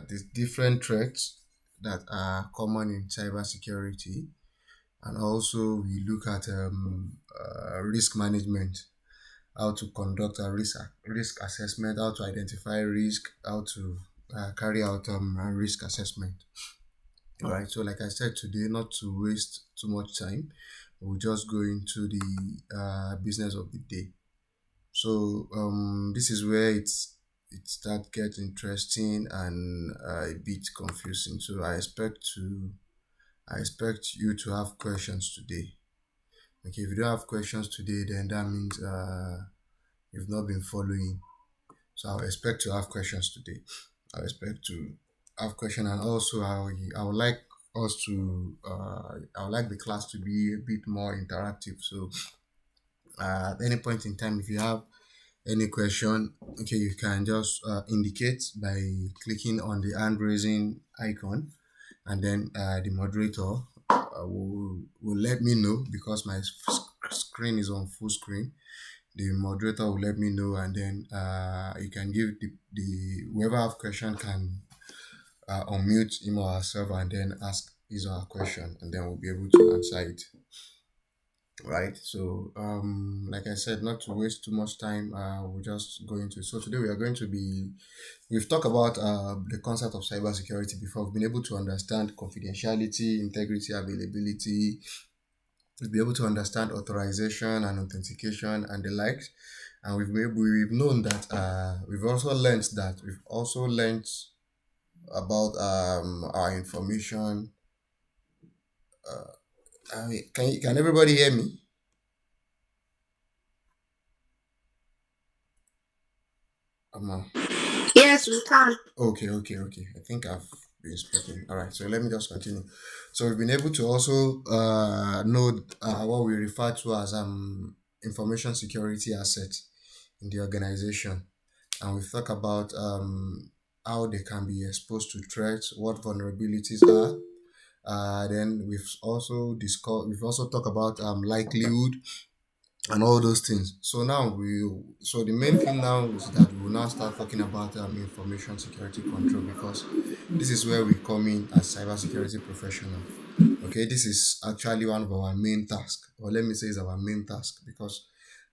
the different threats that are common in cybersecurity, and also we look at risk management, how to conduct a risk assessment, how to identify risk, how to carry out a risk assessment. All right. So, like I said today, not to waste too much time, we'll just go into the business of the day. So, this is where it start get interesting and a bit confusing. So, I expect you to have questions today. Okay, if you don't have questions today, then that means you've not been following. So I'll expect to have questions today. I expect to have questions, and also I would like us to I would like the class to be a bit more interactive. So at any point in time, if you have any question, okay, you can just indicate by clicking on the hand raising icon, and then the moderator will let me know, because my screen is on full screen. The moderator will let me know, and then you can give the whoever have question can unmute him or herself and then ask his or her question, and then we'll be able to answer it. Right. So like I said, not to waste too much time, we're just going to. So today we've talked about the concept of cybersecurity before. We've been able to understand confidentiality, integrity, availability. We'll be able to understand authorization and authentication and the likes. And we've known that we've also learned about our information. Can everybody hear me? Yes, we can. Okay. I think I've been speaking. All right, so let me just continue. So we've been able to also know what we refer to as information security assets in the organization, and we've talked about how they can be exposed to threats, what vulnerabilities are. Then we've also talked about likelihood and all those things. So the main thing now is that we will now start talking about information security control, because this is where we come in as cybersecurity professional. Okay, this is actually one of our main tasks, or let me say, is our main task, because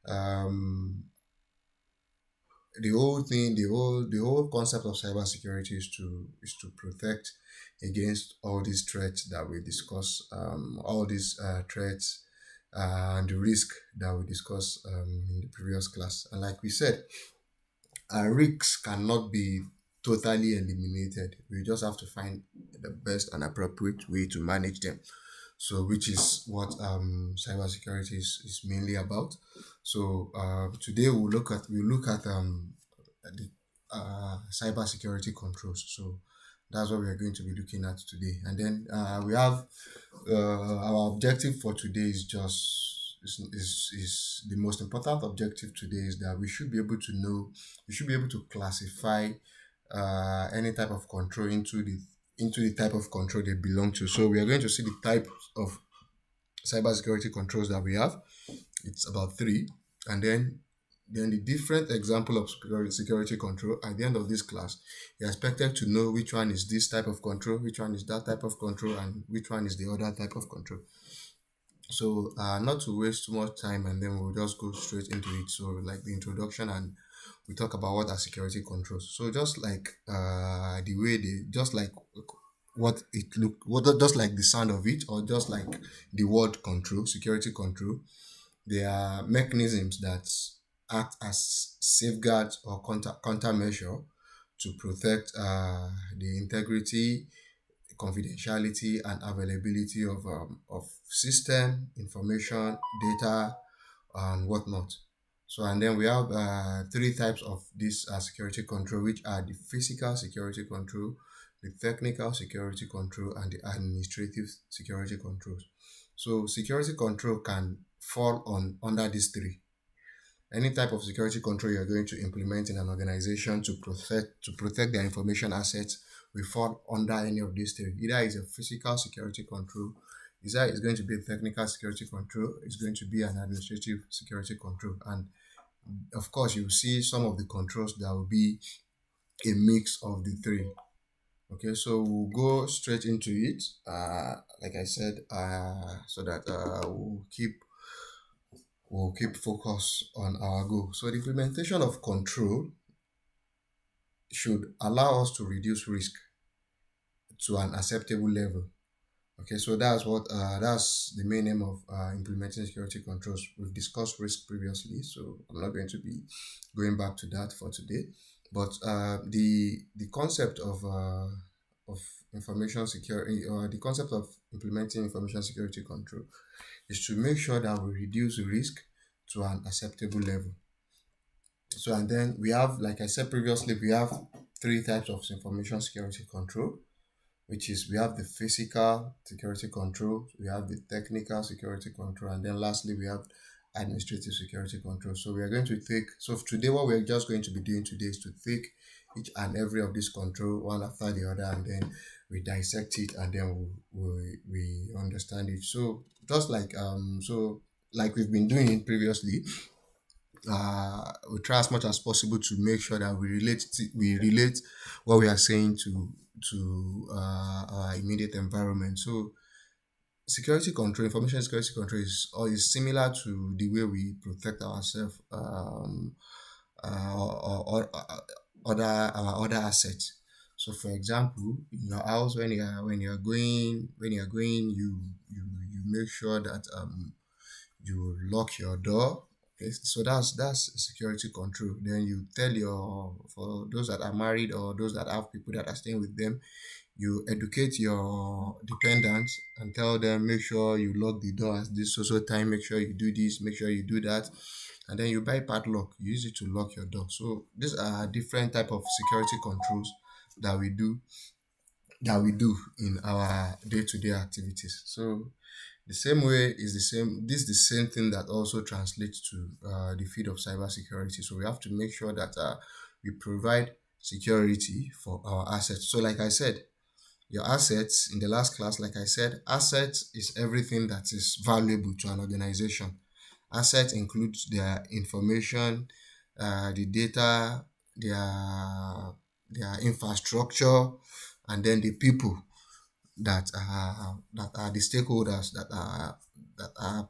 um, the whole concept of cybersecurity is to protect against all these threats that we discuss, all these threats and the risk that we discussed in the previous class. And like we said, risks cannot be totally eliminated. We just have to find the best and appropriate way to manage them. So, which is what cybersecurity is mainly about. So, today we'll look at the cybersecurity controls. So, that's what we are going to be looking at today. And then we have our objective for today is the most important objective today, is that we should be able to classify any type of control into the type of control they belong to. So we are going to see the type of cybersecurity controls that we have. It's about three, and then the different example of security control. At the end of this class, you're expected to know which one is this type of control, which one is that type of control, and which one is the other type of control. So not to waste too much time, and then we'll just go straight into it. So like the introduction, and we talk about what are security controls. So just like the way they just like what it look what just like the sound of it, or just like the word control, security control, they are mechanisms that act as safeguards or countermeasure to protect the integrity, confidentiality, and availability of system information, data, and whatnot. So, and then we have three types of this security control, which are the physical security control, the technical security control, and the administrative security controls. So, security control can fall on under these three. Any type of security control you're going to implement in an organization to protect their information assets will fall under any of these three. Either it's a physical security control, either it's going to be a technical security control, it's going to be an administrative security control. And of course, you see some of the controls that will be a mix of the three. Okay, so we'll go straight into it. Like I said, so that we'll keep focus on our goal. So the implementation of control should allow us to reduce risk to an acceptable level. Okay, so that's the main aim of implementing security controls. We've discussed risk previously, so I'm not going to be going back to that for today. But the concept of information security, or the concept of implementing information security control, is to make sure that we reduce risk to an acceptable level. So, and then we have, like I said previously, we have three types of information security control, which is we have the physical security control, we have the technical security control, and then lastly we have administrative security control. So we are going to take, so today what we're just going to be doing today is to take each and every of these control one after the other, and then we dissect it, and then we understand it. So just like we've been doing it previously, we try as much as possible to make sure that we relate what we are saying to our immediate environment. So security control, information security control is similar to the way we protect ourselves, or other assets. So for example, in your house, when you're going, you make sure that you lock your door. Okay, so that's security control. Then you tell your, for those that are married or those that have people that are staying with them, you educate your dependents and tell them, make sure you lock the door at this social time, make sure you do this, make sure you do that. And then you buy padlock, you use it to lock your door. So these are different type of security controls that we do in our day-to-day activities. So the same way is the same. This is the same thing that also translates to the field of cybersecurity. So we have to make sure that we provide security for our assets. So, like I said, your assets in the last class, like I said, assets is everything that is valuable to an organization. Assets includes their information, the data, their infrastructure, and then the people that are the stakeholders that are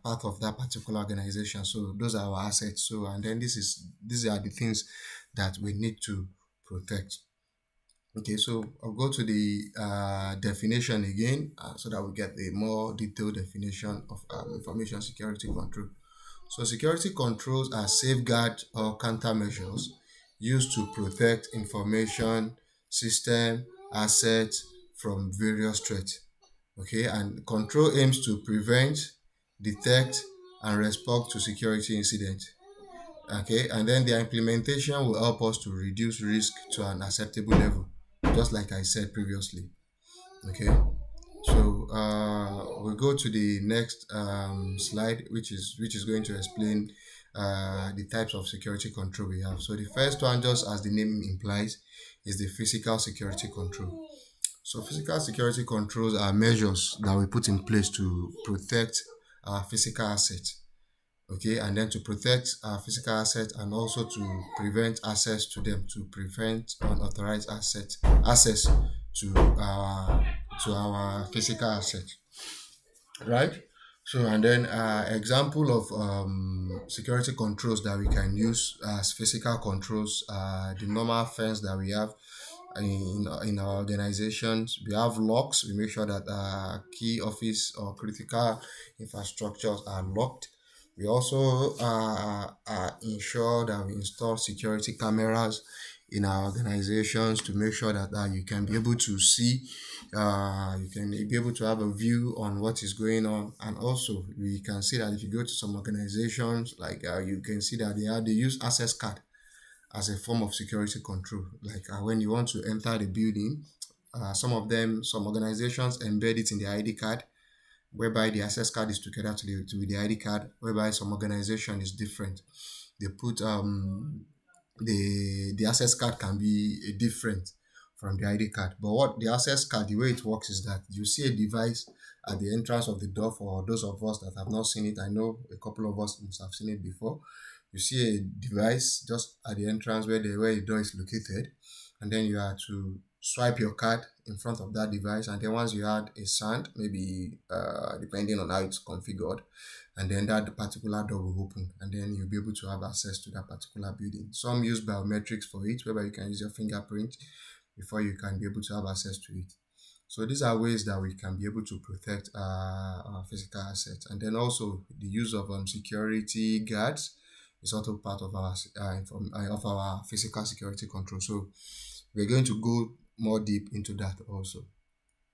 part of that particular organization. So those are our assets. So, and then these are the things that we need to protect. Okay, so I'll go to the definition again, so that we get a more detailed definition of information security control. So security controls are safeguard or countermeasures used to protect information, system, assets from various threats. Okay, and control aims to prevent, detect, and respond to security incidents. Okay, and then their implementation will help us to reduce risk to an acceptable level, just like I said previously. Okay, so we'll go to the next slide, which is going to explain the types of security control we have. So the first one, just as the name implies, is the physical security control. So physical security controls are measures that we put in place to protect our physical assets. Okay, and then to protect our physical assets and also to prevent access to them, to prevent unauthorized access to our physical assets, right? So, and then example of security controls that we can use as physical controls, the normal fence that we have in our organizations. We have locks. We make sure that key office or critical infrastructures are locked. We also ensure that we install security cameras in our organizations to make sure that you can be able to see, you can be able to have a view on what is going on. And also we can see that if you go to some organizations, like you can see that they use access card as a form of security control. Like when you want to enter the building, some organizations embed it in the ID card, whereby the access card is together with the ID card, whereby some organization is different. They put the access card can be different from the ID card. But what the access card, the way it works is that you see a device at the entrance of the door. For those of us that have not seen it, I know a couple of us must have seen it before. You see a device just at the entrance where the door is located. and then you are to swipe your card in front of that device, and then once you add a sand, maybe depending on how it's configured, and then that particular door will open, and then you'll be able to have access to that particular building. Some use biometrics for it, whereby you can use your fingerprint before you can be able to have access to it. So these are ways that we can be able to protect our physical assets, and then also the use of security guards is also part of of our physical security control. So we're going to go more deep into that also.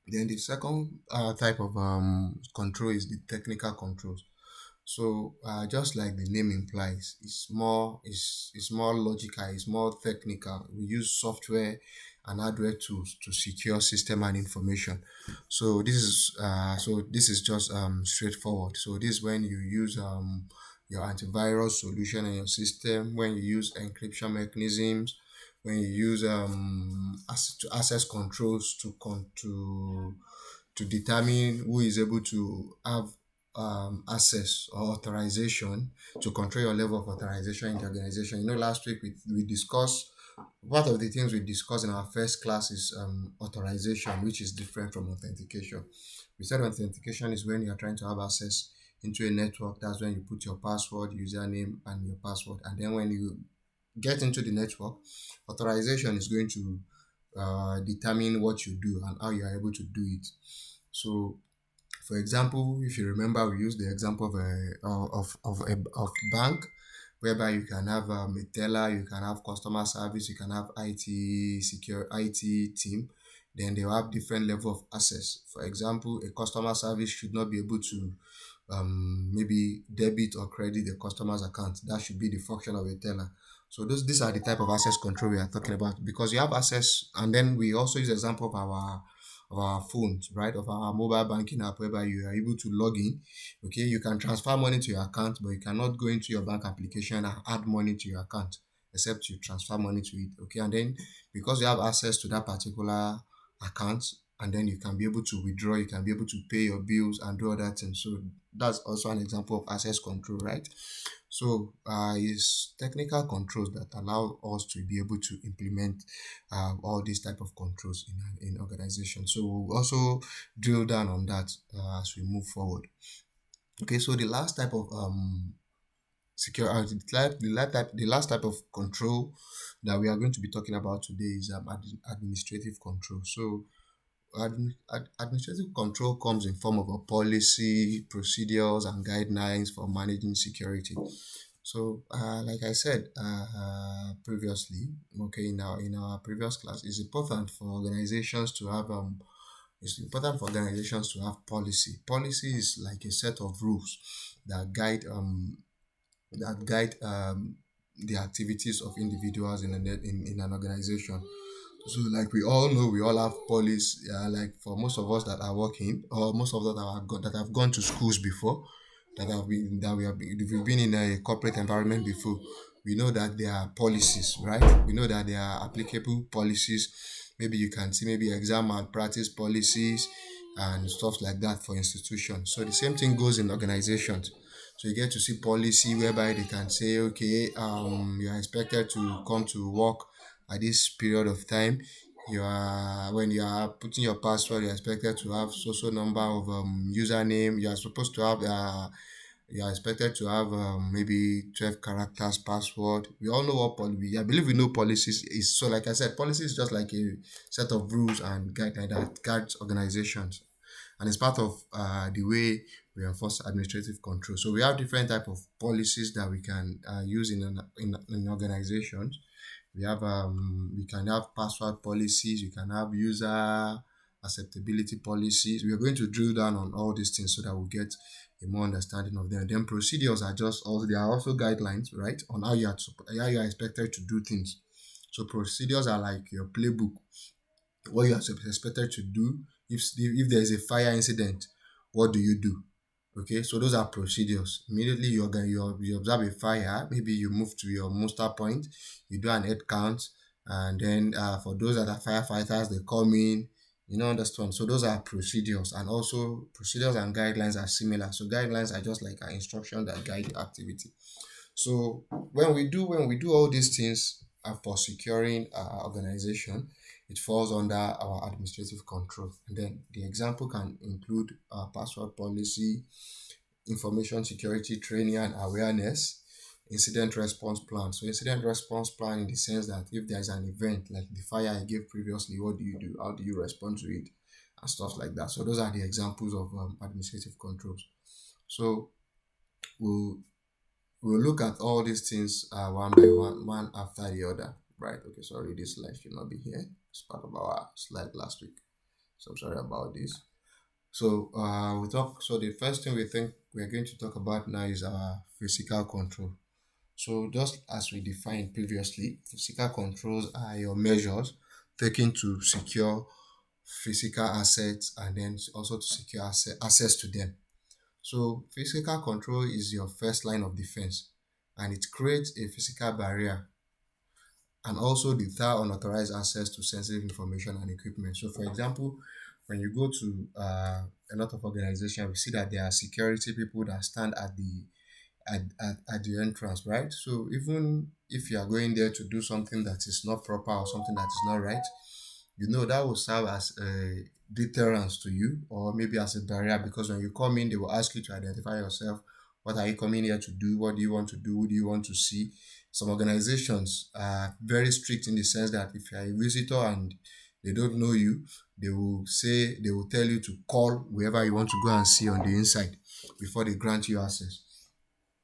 Then the second type of control is the technical controls. So just like the name implies, it's more logical, it's more technical. We use software and hardware tools to secure system and information. So this is just straightforward. So this is when you use your antivirus solution in your system, when you use encryption mechanisms, when you use access controls to determine who is able to have access or authorization, to control your level of authorization in the organization. Last week we discussed, part of the things we discussed in our first class is authorization, which is different from authentication. We said authentication is when you are trying to have access into a network. That's when you put your password, username, and your password. And then when you get into the network, authorization is going to determine what you do and how you are able to do it. So, for example, if you remember, we used the example of a bank, whereby you can have a teller, you can have customer service, you can have IT team. Then they will have different level of access. For example, a customer service should not be able to maybe debit or credit the customer's account. That should be the function of a teller. So these are the type of access control we are talking about, because you have access, and then we also use example of our phones, right, of our mobile banking app, whereby you are able to log in. Okay, you can transfer money to your account, but you cannot go into your bank application and add money to your account except you transfer money to it. Okay, and then because you have access to that particular account, and then you can be able to withdraw, you can be able to pay your bills and do other things. So that's also an example of access control, right? So it's technical controls that allow us to be able to implement all these type of controls in organization. So we'll also drill down on that as we move forward. Okay, so the last type of the last type of control that we are going to be talking about today is administrative control. So administrative control comes in form of a policy, procedures, and guidelines for managing security. So, like I said previously, okay, in our previous class, it's important for organizations to have policy. Policy is like a set of rules that guide the activities of individuals in an organization. So, like we all know, we all have policies. Like for most of us that are working, or most of us that have gone to schools before, we've been in a corporate environment before. We know that there are policies, right? We know that there are applicable policies. Maybe you can see maybe exam and practice policies and stuff like that for institutions. So the same thing goes in organizations. So you get to see policy whereby they can say, okay, you are expected to come to work at this period of time. When you are putting your password, you're expected to have so number of username. You are expected to have maybe 12 characters password. We all know what policy. I believe we know policies is. So like I said, policy is just like a set of rules and guidelines that guides organizations, and it's part of the way we enforce administrative control. So we have different type of policies that we can use in organizations. We can have password policies, we can have user acceptability policies. We are going to drill down on all these things so that we get a more understanding of them. Then procedures are just also, they are also guidelines, right, on how how you are expected to do things. So procedures are like your playbook, what you are expected to do. If there is a fire incident, what do you do? Okay, so those are procedures. Immediately you observe a fire, maybe you move to your muster point, you do an head count, and then for those that are firefighters, they come in, understand. So those are procedures, and also procedures and guidelines are similar. So guidelines are just like an instruction that guide the activity. So when we do all these things, for securing our organization, it falls under our administrative control. And then the example can include password policy, information security training and awareness, incident response plan. So incident response plan in the sense that if there's an event like the fire I gave previously, what do you do? How do you respond to it? And stuff like that. So those are the examples of administrative controls. So we'll we'll look at all these things one by one after the other. Right. Okay. Sorry, this slide should not be here. It's part of our slide last week. So I'm sorry about this. So we talk. So the first thing we think we're going to talk about now is our physical control. So just as we defined previously, physical controls are your measures taken to secure physical assets and then also to secure access to them. So physical control is your first line of defense, and it creates a physical barrier and also deter unauthorized access to sensitive information and equipment. So for example, when you go to a lot of organizations, we see that there are security people that stand at the entrance, right? So even if you are going there to do something that is not proper or something that is not right, that will serve as a deterrence to you or maybe as a barrier, because when you come in, they will ask you to identify yourself. What are you coming here to do? What do you want to do? Who do you want to see? Some organizations are very strict in the sense that if you are a visitor and they don't know you, they will tell you to call whoever you want to go and see on the inside before they grant you access.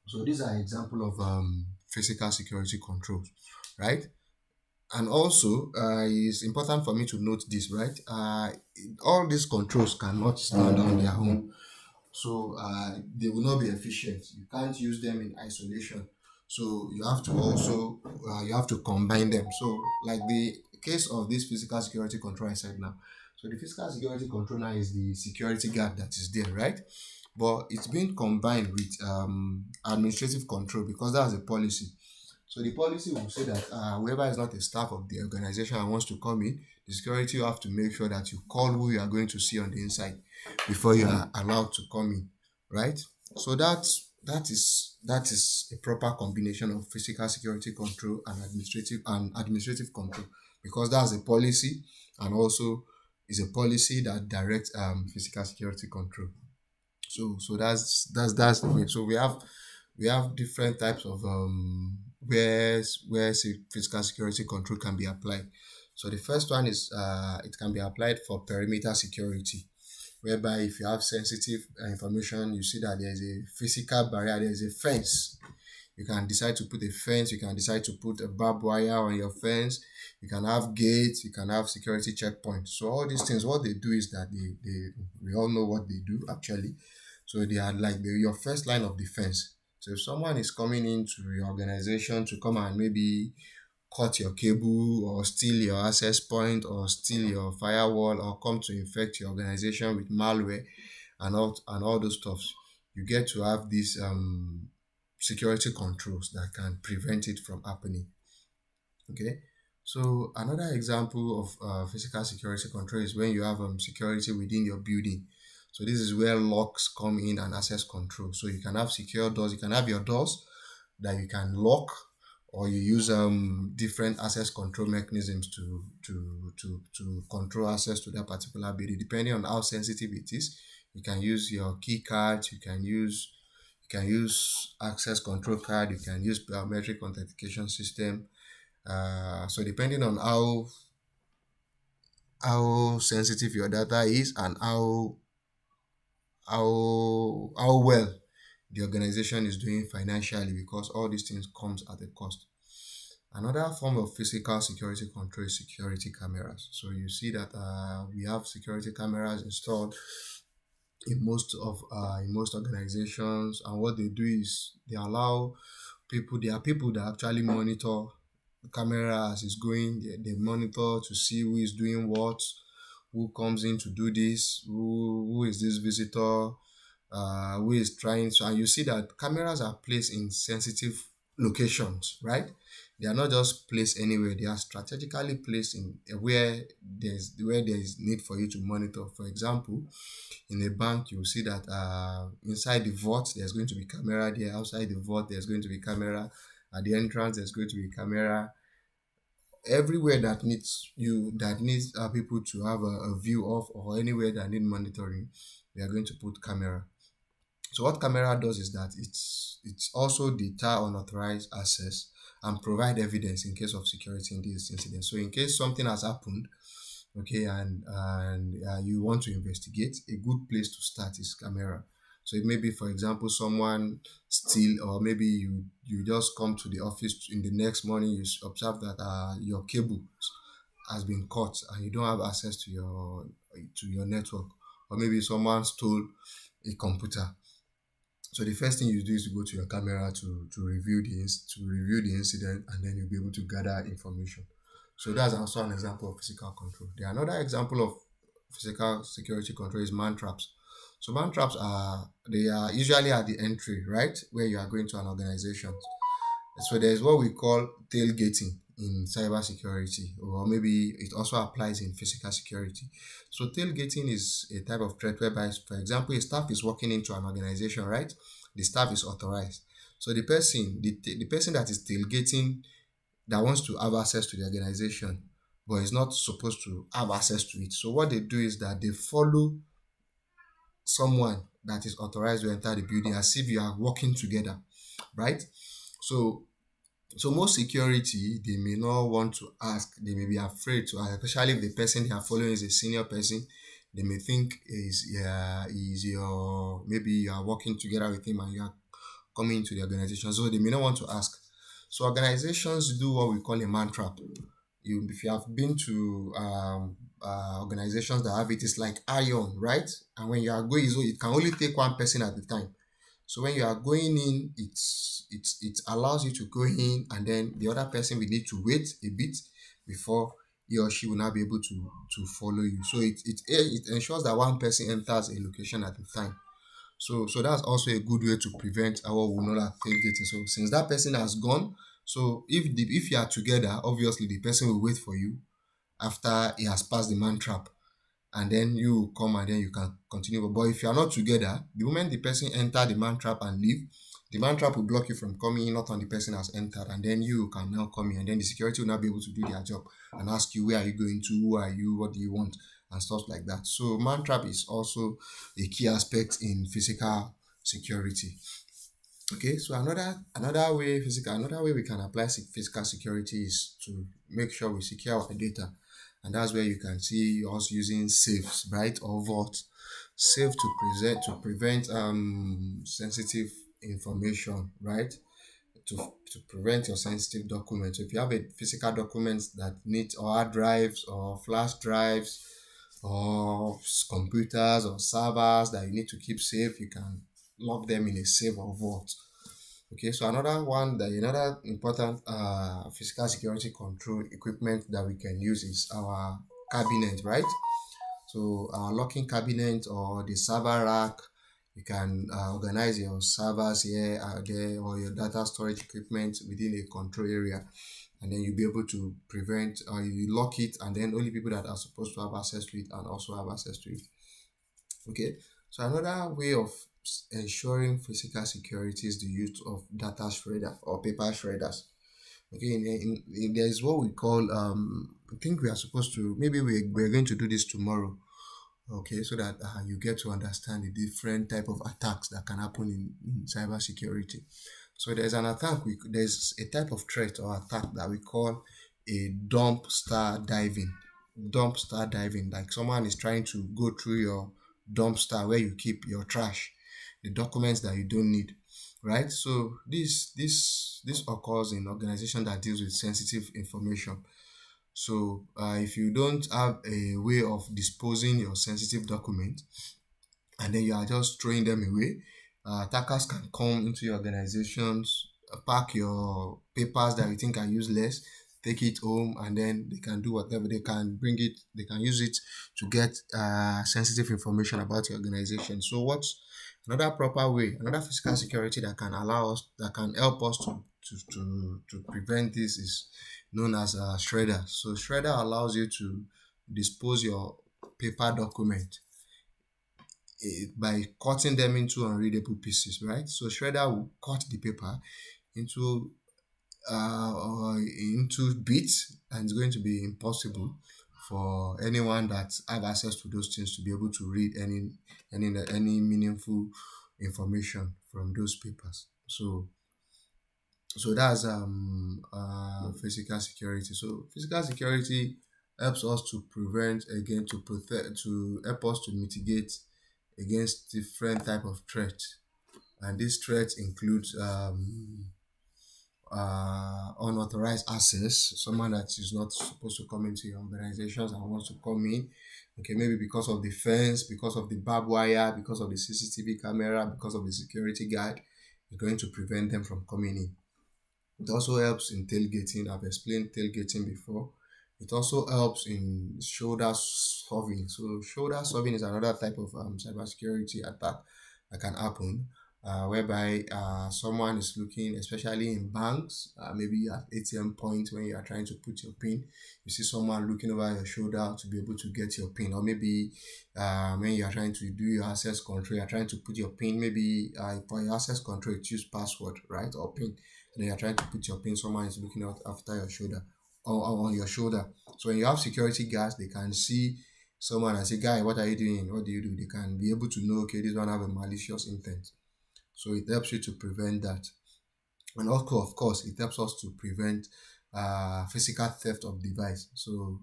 So these are example of physical security controls, right? And also, it's important for me to note this, right? All these controls cannot stand on their own, so they will not be efficient. You can't use them in isolation. So you have to combine them. So like the case of this physical security control I said now. So the physical security control now is the security guard that is there, right? But it's being combined with administrative control because that's a policy. So the policy will say that whoever is not a staff of the organization and wants to come in, the security will have to make sure that you call who you are going to see on the inside before you are allowed to come in, right? So that is a proper combination of physical security control and administrative control, because that's a policy and also is a policy that directs physical security control. So that's the way. So we have different types of where physical security control can be applied. So the first one is it can be applied for perimeter security, whereby if you have sensitive information, you see that there is a physical barrier, there is a fence. You can decide to put a fence, you can decide to put a barbed wire on your fence, you can have gates, you can have security checkpoints. So all these things, what they do is that we all know what they do actually. So they are like your first line of defense. So if someone is coming into your organization to come and maybe cut your cable or steal your access point or steal your firewall or come to infect your organization with malware and all those stuffs, you get to have these security controls that can prevent it from happening. Okay. So another example of physical security control is when you have security within your building. So this is where locks come in and access control. So you can have secure doors. You can have your doors that you can lock, or you use different access control mechanisms to control access to that particular building, depending on how sensitive it is. You can use your key card. You can use access control card. You can use biometric authentication system. So depending on how sensitive your data is and how well the organization is doing financially, because all these things comes at a cost. Another form of physical security control is security cameras. So you see that we have security cameras installed in most organizations, and what they do is they allow people. There are people that actually monitor the camera as it's going. They monitor to see who is doing what, who comes in to do this, who is this visitor, who is trying to. And you see that cameras are placed in sensitive locations, right? They are not just placed anywhere. They are strategically placed in where there is need for you to monitor. For example, in a bank, you will see that inside the vault there's going to be camera there. Outside the vault there's going to be camera. At the entrance there's going to be camera. everywhere that needs people to have a view of, or anywhere that need monitoring, we are going to put camera. So what camera does is that it's also deter unauthorized access and provide evidence in case of security in this incident. So in case something has happened, okay, and you want to investigate, a good place to start is camera. So it may be, for example, someone steal, or maybe you just come to the office in the next morning, you observe that your cable has been cut and you don't have access to your network, or maybe someone stole a computer. So the first thing you do is to go to your camera to review the incident, and then you'll be able to gather information. So that's also an example of physical control. The another example of physical security control is man traps. So man traps are usually at the entry, right, where you are going to an organization. So there's what we call tailgating in cybersecurity, or maybe it also applies in physical security. So tailgating is a type of threat whereby, for example, a staff is walking into an organization, right? The staff is authorized. So the person that is tailgating, that wants to have access to the organization, but is not supposed to have access to it. So what they do is that they follow someone that is authorized to enter the building as if you are working together, right? So so most security, they may not want to ask, they may be afraid to ask, especially if the person they are following is a senior person. They may think is your, maybe you are working together with him and you are coming into the organization. So they may not want to ask. So organizations do what we call a man trap. If you have been to organizations that have it, it's like iron, right? And when you are going, so it can only take one person at a time. So when you are going in, it allows you to go in, and then the other person will need to wait a bit before he or she will not be able to follow you. So it ensures that one person enters a location at a time. So that's also a good way to prevent our we know that tailgating. So since that person has gone, so if you are together, obviously the person will wait for you after he has passed the man trap, and then you come and then you can continue. But if you are not together, the moment the person enter the man trap and leave, the man trap will block you from coming in, not on the person has entered, and then you can now come in, and then the security will not be able to do their job and ask you, where are you going to, who are you, what do you want, and stuff like that. So man trap is also a key aspect in physical security. Okay, so another way we can apply physical security is to make sure we secure our data, and that's where you can see us using safes, right, or vault. Safe to prevent sensitive information, right, to prevent your sensitive documents. So if you have a physical documents that need, or hard drives or flash drives or computers or servers that you need to keep safe, you can lock them in a safe or vault. Okay, so another important physical security control equipment that we can use is our cabinet, right? So our locking cabinet or the server rack, you can organize your servers here, there, or your data storage equipment within a control area, and then you'll be able to prevent, or you lock it, and then only people that are supposed to have access to it and also have access to it. Okay, so another way of ensuring physical security is the use of data shredder or paper shredders. Okay, there is what we call I think we are supposed to, maybe we're going to do this tomorrow. Okay, so that you get to understand the different type of attacks that can happen in cyber security. So there's a type of threat or attack that we call a dumpster diving. Dumpster diving, like someone is trying to go through your dumpster where you keep your trash, the documents that you don't need, right? So this occurs in organization that deals with sensitive information. So if you don't have a way of disposing your sensitive document, and then you are just throwing them away, attackers can come into your organizations, pack your papers that you think are useless, take it home, and then they can do whatever. They can use it to get sensitive information about your organization. So what's another physical security that can help us to prevent this is known as shredder. So shredder allows you to dispose your paper document by cutting them into unreadable pieces, right? So shredder will cut the paper into or into bits, and it's going to be impossible for anyone that have access to those things to be able to read any meaningful information from those papers. So that's physical security. So physical security helps us to prevent, again, to protect, to help us to mitigate against different type of threats. And these threats include unauthorized access, someone that is not supposed to come into your organizations and wants to come in. Okay, maybe because of the fence, because of the barbed wire, because of the CCTV camera, because of the security guard, is going to prevent them from coming in. It also helps in tailgating. I've explained tailgating before. It also helps in shoulder solving. So shoulder solving is another type of cybersecurity attack that can happen, whereby someone is looking, especially in banks, maybe at ATM point when you are trying to put your PIN, you see someone looking over your shoulder to be able to get your PIN, or maybe when you are trying to do your access control, you are trying to put your PIN, maybe for your access control, it use password, right, or PIN, and then you're trying to put your PIN, someone is looking out after your shoulder or on your shoulder. So when you have security guards, they can see someone and say, "Guy, what are you doing? What do you do?" They can be able to know, okay, this one have a malicious intent. So it helps you to prevent that. And also, of course, it helps us to prevent physical theft of device. So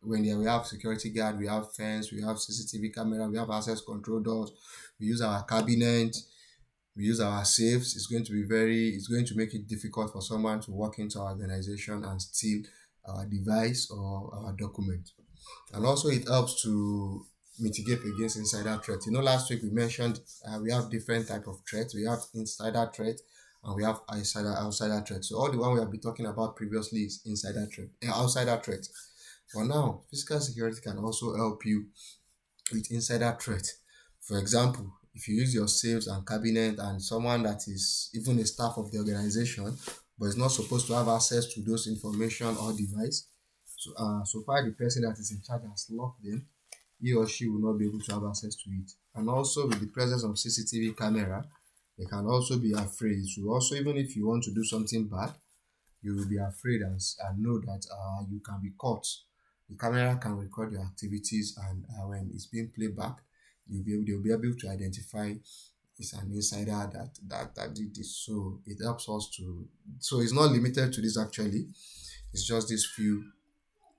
when we have security guard, we have fence, we have CCTV camera, we have access control doors, we use our cabinet, we use our safes. It's going to make it difficult for someone to walk into our organization and steal our device or our document. And also it helps to mitigate against insider threat. Last week we mentioned we have different type of threats. We have insider threat and we have outsider threat. So all the one we have been talking about previously is insider threat, outsider threat. But now physical security can also help you with insider threat. For example, if you use your safes and cabinet and someone that is even a staff of the organization but is not supposed to have access to those information or device, so far the person that is in charge has locked them, he or she will not be able to have access to it. And also with the presence of CCTV camera, they can also be afraid. So also, even if you want to do something bad, you will be afraid and know that you can be caught. The camera can record your activities, and when it's being played back, they'll be able to identify it's an insider that did this. So it helps us to. So it's not limited to this actually. It's just these few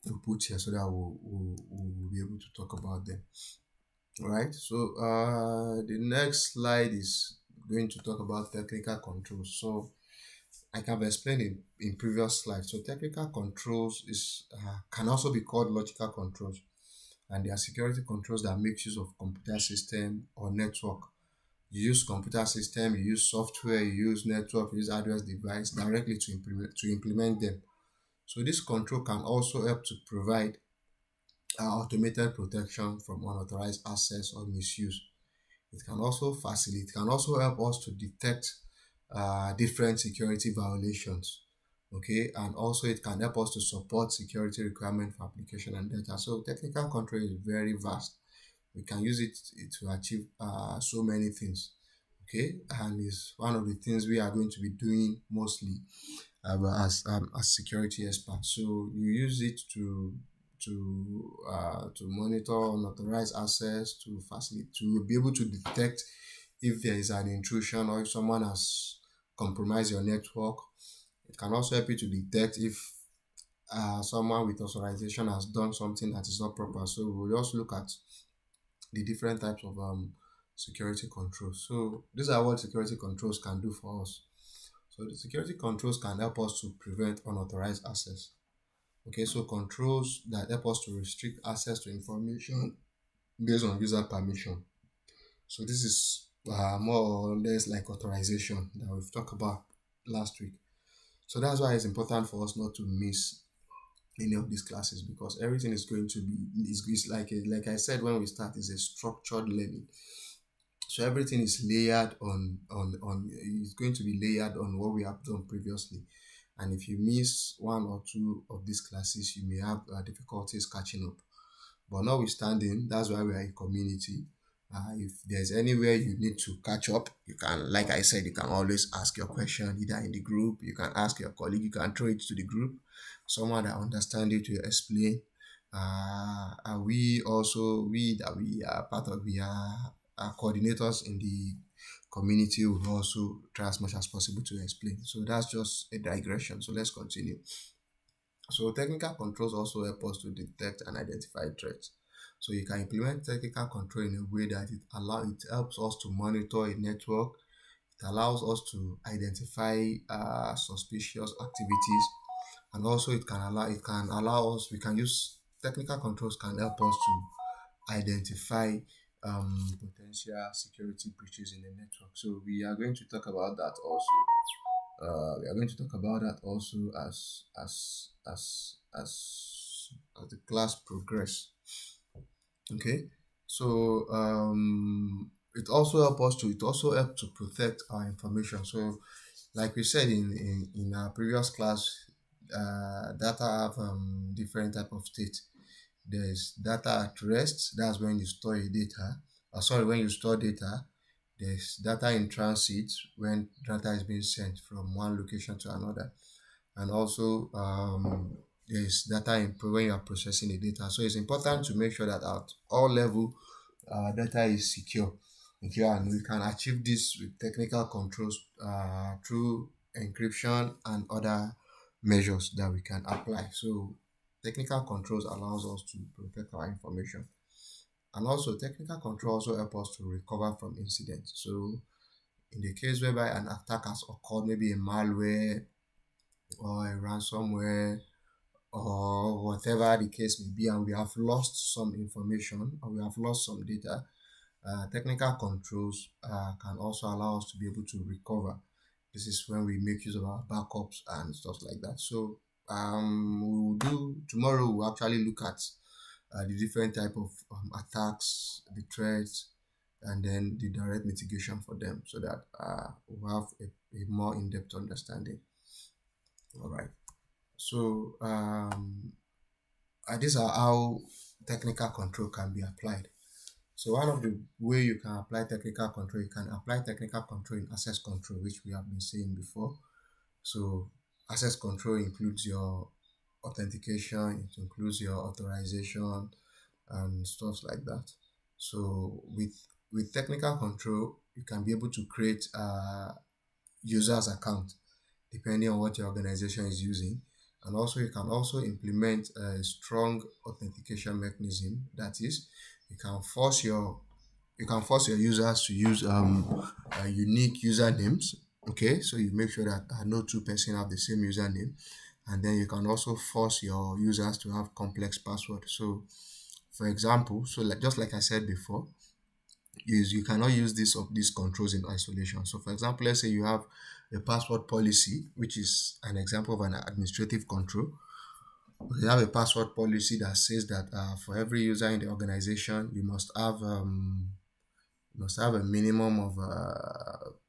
we put here so that we'll be able to talk about them. All right. So the next slide is going to talk about technical controls. So like I've explained in previous slides, so technical controls is can also be called logical controls, and they are security controls that make use of computer system or network. You use computer system, you use software, you use network, you use address device directly to implement them. So this control can also help to provide automated protection from unauthorized access or misuse. It can also help us to detect different security violations. Okay, and also it can help us to support security requirement for application and data. So technical control is very vast. We can use it to achieve so many things. Okay, and it's one of the things we are going to be doing mostly as security experts. So you use it to monitor unauthorized access, to facilitate, to be able to detect if there is an intrusion or if someone has compromised your network. It can also help you to detect if someone with authorization has done something that is not proper. So we'll just look at the different types of security controls. So these are what security controls can do for us. So the security controls can help us to prevent unauthorized access. Okay, so controls that help us to restrict access to information based on user permission. So this is more or less like authorization that we've talked about last week. So that's why it's important for us not to miss any of these classes, because everything is going to be is like I said when we start, is a structured learning. So everything is layered on it's going to be layered on what we have done previously. And if you miss one or two of these classes, you may have difficulties catching up. But notwithstanding, that's why we are a community, If there's anywhere you need to catch up, you can, like I said, you can always ask your question either in the group. You can ask your colleague. You can throw it to the group, someone that understands it to explain. And we are part of, we are coordinators in the community, will also try as much as possible to explain. So that's just a digression. So let's continue. So technical controls also help us to detect and identify threats. So you can implement technical control in a way that it helps us to monitor a network. It allows us to identify suspicious activities, and also it can allow us, we can use technical controls, can help us to identify potential security breaches in the network. So we are going to talk about that also. We are going to talk about that also as the class progress. Okay, so it also helps to protect our information. So like we said in our previous class, data have different type of state. There's data at rest, that's when you store your data. When you store data. There's data in transit, when data is being sent from one location to another. And also there's data when you are processing the data. So it's important to make sure that at all level data is secure. Okay, and we can achieve this with technical controls through encryption and other measures that we can apply. So technical controls allows us to protect our information. And also technical control also help us to recover from incidents. So in the case whereby an attack has occurred, maybe a malware or a ransomware or whatever the case may be, and we have lost some information or we have lost some data, technical controls can also allow us to be able to recover. This is when we make use of our backups and stuff like that. So we'll do tomorrow. We'll actually look at the different type of attacks, the threats, and then the direct mitigation for them, so that we'll have a more in-depth understanding. All right. So these are how technical control can be applied. So one of the way you can apply technical control, you can apply technical control in access control, which we have been saying before. So access control includes your authentication, it includes your authorization and stuff like that. So with technical control, you can be able to create a user's account depending on what your organization is using. And also you can also implement a strong authentication mechanism. That is, you can force your users to use unique usernames. Okay, so you make sure that no two persons have the same username, and then you can also force your users to have complex passwords. So for example, so like just like I said before, is you cannot use these controls in isolation. So for example, let's say you have a password policy, which is an example of an administrative control. You have a password policy that says that for every user in the organization, you must have a minimum of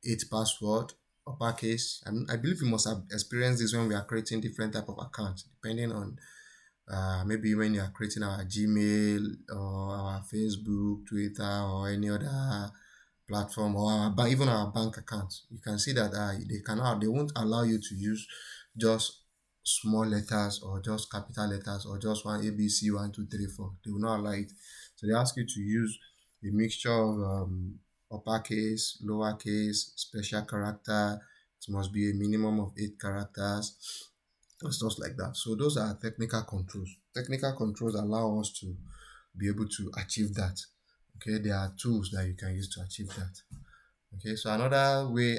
8 password, uppercase. I believe you must have experienced this when we are creating different type of accounts, depending on maybe when you are creating our Gmail or our Facebook, Twitter, or any other platform, or even our bank accounts. You can see that they won't allow you to use just small letters or just capital letters or just one ABC 1 2 3 4. They will not allow it. So they ask you to use a mixture of uppercase, lowercase, special character. It must be a minimum of 8 characters and stuff like that. So those are technical controls. Technical controls allow us to be able to achieve that. Okay, there are tools that you can use to achieve that. Okay, so another way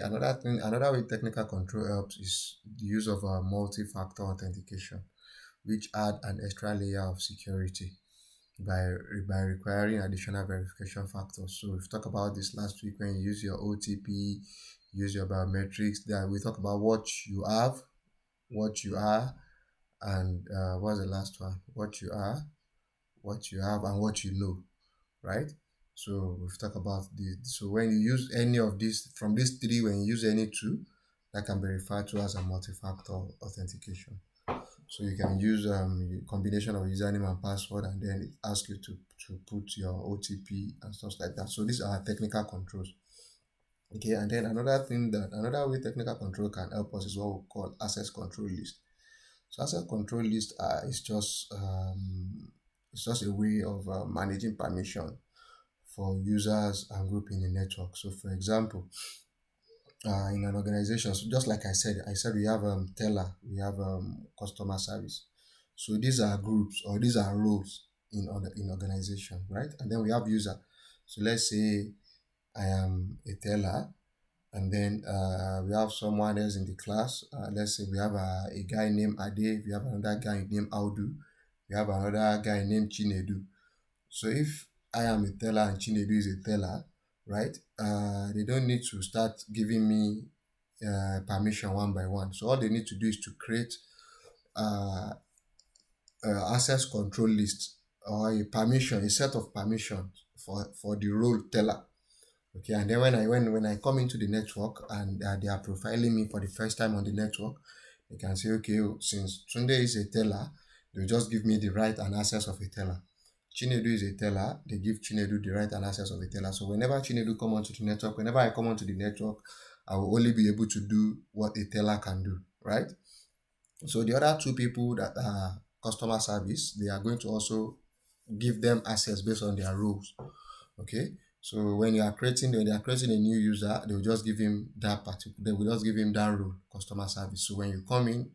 technical control helps is the use of a multi-factor authentication, which add an extra layer of security by requiring additional verification factors. So we've talked about this last week when you use your OTP, use your biometrics. That we talk about what you have, what you are, and what's the last one? What you are, what you have, and what you know, right? So we've talked about this. So when you use any of these from these three, when you use any two, that can be referred to as a multi-factor authentication. So you can use combination of username and password, and then it asks you to put your OTP and stuff like that. So these are technical controls. Okay, and then another way technical control can help us is what we call access control list. So access control list is just it's just a way of managing permission for users and group in the network. So for example, in an organization, so just like I said we have teller, we have customer service. So these are groups or these are roles in organization, right? And then we have user. So let's say I am a teller, and then we have someone else in the class. Let's say we have a guy named Ade, we have another guy named Audu, we have another guy named Chinedu. So if I am a teller and Chinedu is a teller, right? They don't need to start giving me permission one by one. So all they need to do is to create uh, access control list or a set of permissions for the role teller. Okay, and then when I come into the network and they are profiling me for the first time on the network, they can say, okay, oh, since Tunde is a teller, they'll just give me the right and access of a teller. Chinedu is a teller, they give Chinedu the right and access of a teller. So whenever Chinedu come onto the network, whenever I come onto the network, I will only be able to do what a teller can do, right? So the other two people that are customer service, they are going to also give them access based on their roles. Okay, so when they are creating a new user, they will just give him they will just give him that role, customer service. So when you come in,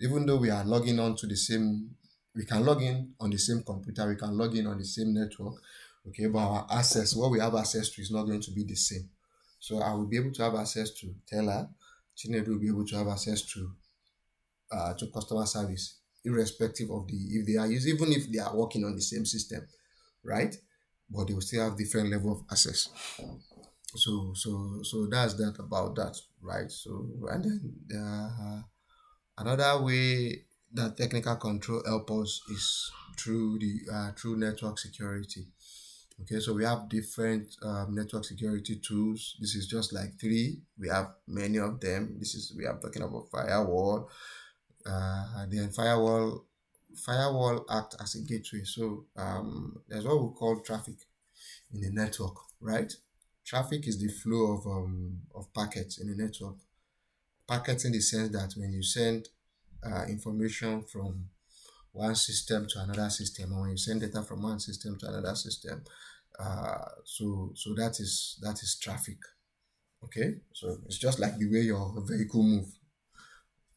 even though we are logging on to the same, we can log in on the same computer, we can log in on the same network. Okay, but our access, what we have access to, is not going to be the same. So I will be able to have access to teller, Chinedu will be able to have access to customer service, irrespective of the if they are using, even if they are working on the same system, right? But they will still have different level of access. So that's that about that, right? So and then another way that technical control help us is through network security. Okay, so we have different network security tools. This is just like three. We have many of them. We are talking about firewall. And then firewall act as a gateway. So there's what we call traffic in the network, right? Traffic is the flow of packets in the network. Packets in the sense that when you send information from one system to another system, or when you send data from one system to another system, so that is traffic. Okay, so it's just like the way your vehicle move.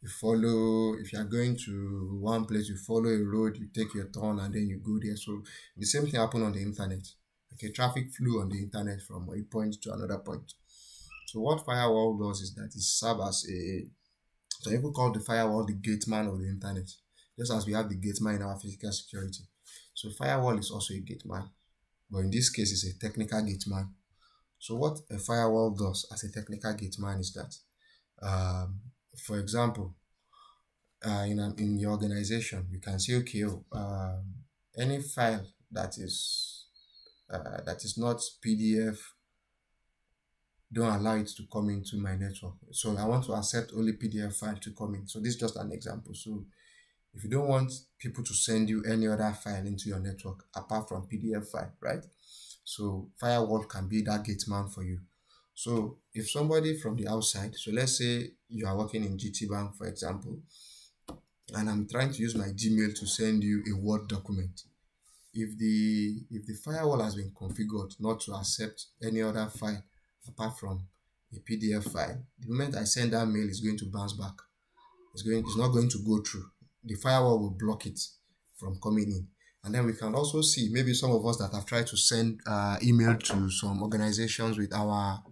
If you are going to one place, you follow a road, you take your turn, and then you go there. So the same thing happen on the internet. Okay, traffic flow on the internet from a point to another point. So what firewall does is that it serves as some people call the firewall the gate man of the internet, just as we have the gate man in our physical security. So firewall is also a gate man, but in this case it's a technical gate man. So what a firewall does as a technical gate man is that, um, for example, in your organization, you can say, okay, any file that is not PDF, don't allow it to come into my network. So I want to accept only PDF file to come in. So this is just an example. So if you don't want people to send you any other file into your network apart from PDF file, right? So firewall can be that gate man for you. So if somebody from the outside, so let's say you are working in GT Bank, for example, and I'm trying to use my Gmail to send you a Word document. If the firewall has been configured not to accept any other file apart from a PDF file, the moment I send that mail, it's going to bounce back. It's not going to go through. The firewall will block it from coming in. And then we can also see maybe some of us that have tried to send email to some organizations with our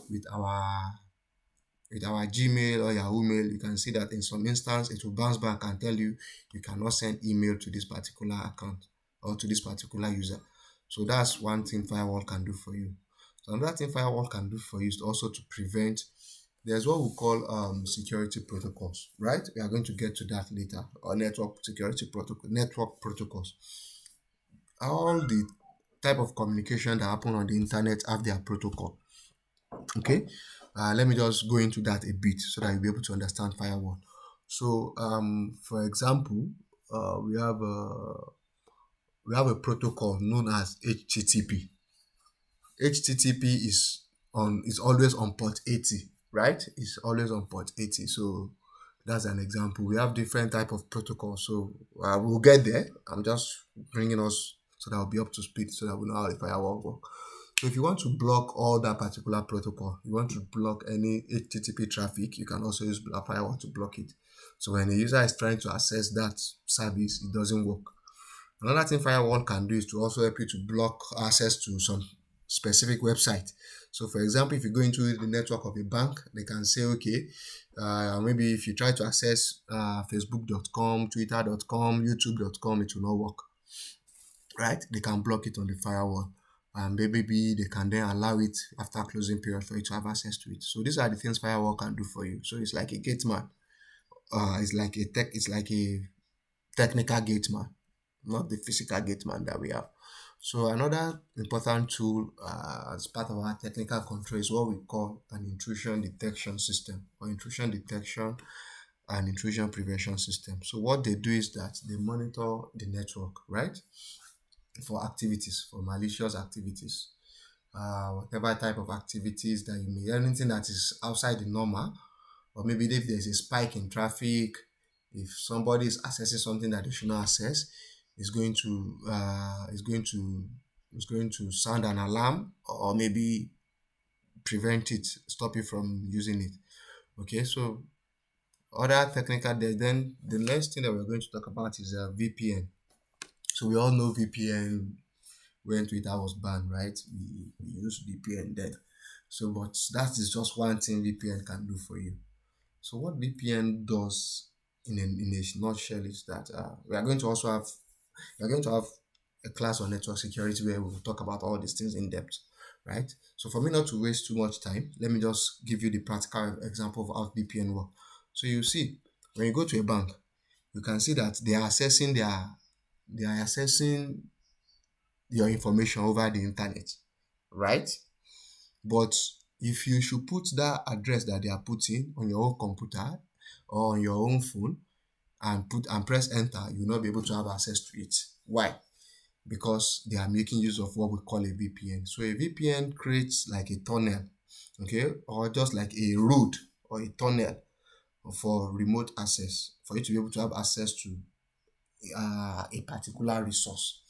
with our Gmail or Yahoo Mail. You can see that in some instance it will bounce back and tell you you cannot send email to this particular account or to this particular user. So that's one thing firewall can do for you. So another thing firewall can do for you is also to prevent. There's what we call security protocols, right? We are going to get to that later. Or network protocols. All the type of communication that happen on the internet have their protocol. Okay, let me just go into that a bit so that you'll be able to understand firewall. So, for example, we have a protocol known as HTTP. HTTP is always on port 80, right? It's always on port 80. So that's an example. We have different type of protocols. So we'll get there. I'm just bringing us so that we'll be up to speed so that we know how the firewall work. So if you want to block all that particular protocol, you want to block any HTTP traffic, you can also use a firewall to block it. So when a user is trying to access that service, it doesn't work. Another thing firewall can do is to also help you to block access to some specific website. So, for example, if you go into the network of a bank, they can say, okay, maybe if you try to access facebook.com, twitter.com, youtube.com, it will not work, right? They can block it on the firewall. And maybe they can then allow it after closing period for you to have access to it. So these are the things firewall can do for you. So it's like a gate man. It's like a technical gate man, not the physical gate man that we have. So another important tool as part of our technical control is what we call an intrusion detection system, or intrusion detection and intrusion prevention system. So what they do is that they monitor the network, right, for activities, for malicious activities, whatever type of activities that you may, anything that is outside the normal, or maybe if there's a spike in traffic, if somebody is accessing something that they should not access, is going to sound an alarm, or maybe prevent it, stop you from using it. Okay, so other technical, then the next thing that we're going to talk about is VPN. So we all know VPN when Twitter was banned, right? We use VPN then. So, but that is just one thing VPN can do for you. So what VPN does in a nutshell is that we are going to have a class on network security where we will talk about all these things in depth, right? So for me not to waste too much time, let me just give you the practical example of how VPN work. So you see, when you go to a bank, you can see that they are accessing your information over the internet, right? But if you should put that address that they are putting on your own computer or on your own phone and press enter, you'll not be able to have access to it. Why? Because they are making use of what we call a VPN. So a VPN creates like a tunnel, okay, or just like a road or a tunnel for remote access, for you to be able to have access to a particular resource.